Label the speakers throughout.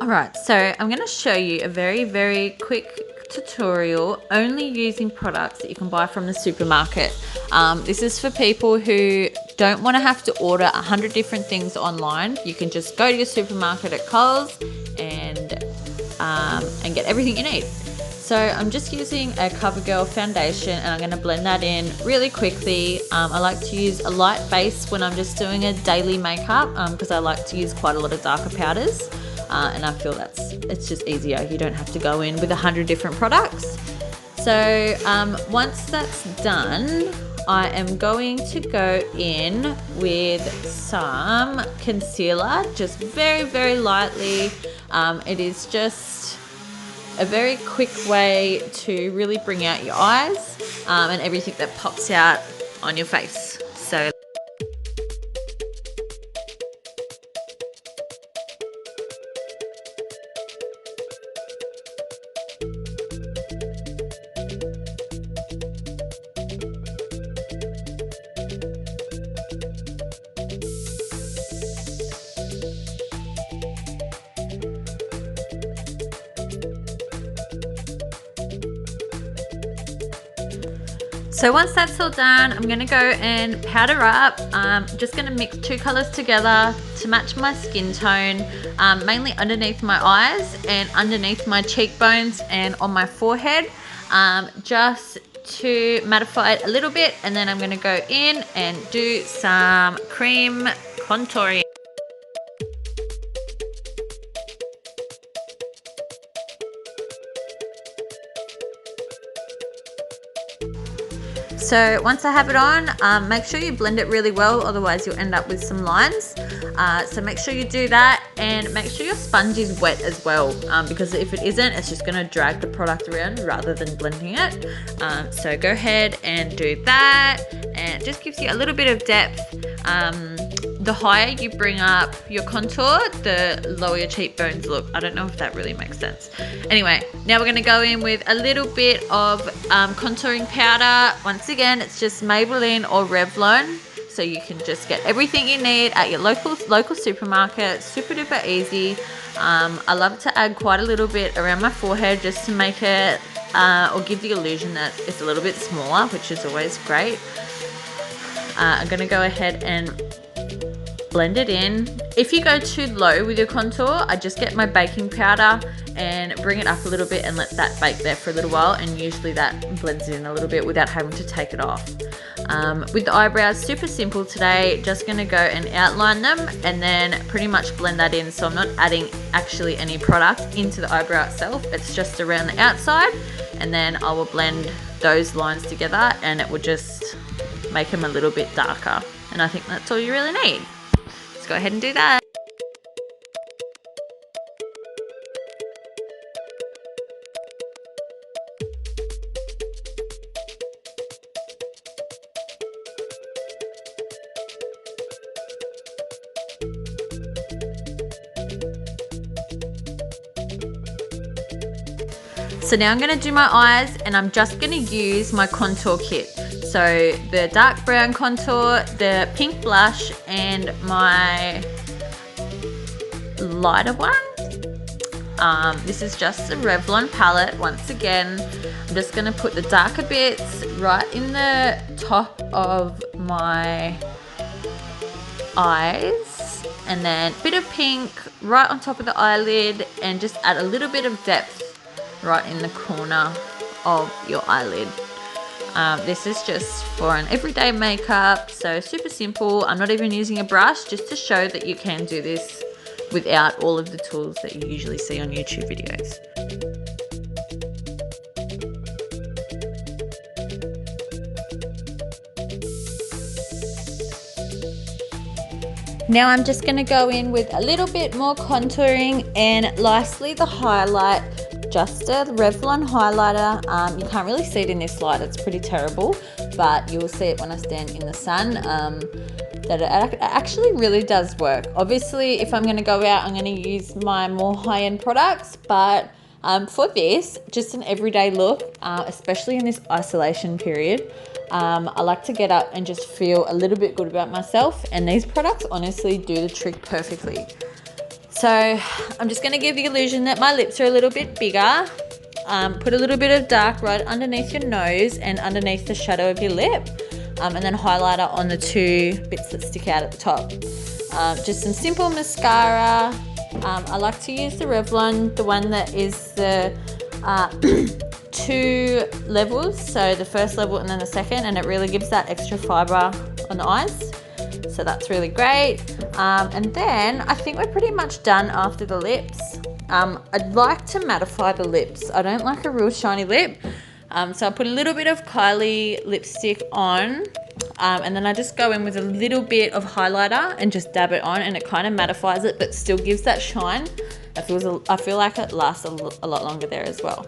Speaker 1: All right, so I'm going to show you a very, very quick tutorial only using products that you can buy from the supermarket. This is for people who don't want to have to order 100 different things online. You can just go to your supermarket at Coles and get everything you need. So I'm just using a CoverGirl foundation and I'm going to blend that in really quickly. I like to use a light base when I'm just doing a daily makeup because I like to use quite a lot of darker powders. And I feel it's just easier. You don't have to go in with 100 different products. So once that's done, I am going to go in with some concealer, just very, very lightly. It is just a very quick way to really bring out your eyes and everything that pops out on your face. So once that's all done, I'm gonna go and powder up. Just gonna mix two colors together to match my skin tone, mainly underneath my eyes and underneath my cheekbones and on my forehead, just to mattify it a little bit. And then I'm gonna go in and do some cream contouring. So once I have it on, make sure you blend it really well, otherwise you'll end up with some lines. So make sure you do that and make sure your sponge is wet as well, because if it isn't, it's just gonna drag the product around rather than blending it. So go ahead and do that, and it just gives you a little bit of depth. The higher you bring up your contour, the lower your cheekbones look. I don't know if that really makes sense. Anyway, now we're gonna go in with a little bit of contouring powder. Once again, it's just Maybelline or Revlon. So you can just get everything you need at your local supermarket. Super duper easy. I love to add quite a little bit around my forehead just to make it, or give the illusion that it's a little bit smaller, which is always great. I'm gonna go ahead and blend it in. If you go too low with your contour, I just get my baking powder and bring it up a little bit and let that bake there for a little while, and usually that blends in a little bit without having to take it off. With the eyebrows, super simple today, just gonna go and outline them and then pretty much blend that in, so I'm not adding actually any product into the eyebrow itself, it's just around the outside, and then I will blend those lines together and it will just make them a little bit darker, and I think that's all you really need. Let's go ahead and do that. So now I'm going to do my eyes, and I'm just going to use my contour kit. So the dark brown contour, the pink blush, and my lighter one. This is just a Revlon palette. Once again, I'm just going to put the darker bits right in the top of my eyes, and then a bit of pink right on top of the eyelid, and just add a little bit of depth right in the corner of your eyelid. This is just for an everyday makeup, so super simple. I'm not even using a brush, just to show that you can do this without all of the tools that you usually see on YouTube videos. Now I'm just going to go in with a little bit more contouring, and lastly the highlight. Just a Revlon highlighter. You can't really see it in this light, it's pretty terrible, but you'll see it when I stand in the sun, that it actually really does work. Obviously, if I'm going to go out, I'm going to use my more high-end products, but for this, just an everyday look, especially in this isolation period, I like to get up and just feel a little bit good about myself, and these products honestly do the trick perfectly. So I'm just going to give the illusion that my lips are a little bit bigger. Put a little bit of dark right underneath your nose and underneath the shadow of your lip. And then highlighter on the two bits that stick out at the top. Just some simple mascara. I like to use the Revlon, the one that is the 2 levels. So the first level and then the second, and it really gives that extra fibre on the eyes. So that's really great. And then I think we're pretty much done after the lips. I'd like to mattify the lips. I don't like a real shiny lip. So I put a little bit of Kylie lipstick on, and then I just go in with a little bit of highlighter and just dab it on, and it kind of mattifies it but still gives that shine. I feel like it lasts a lot longer there as well.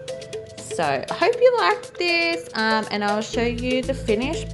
Speaker 1: So I hope you liked this, and I'll show you the finish.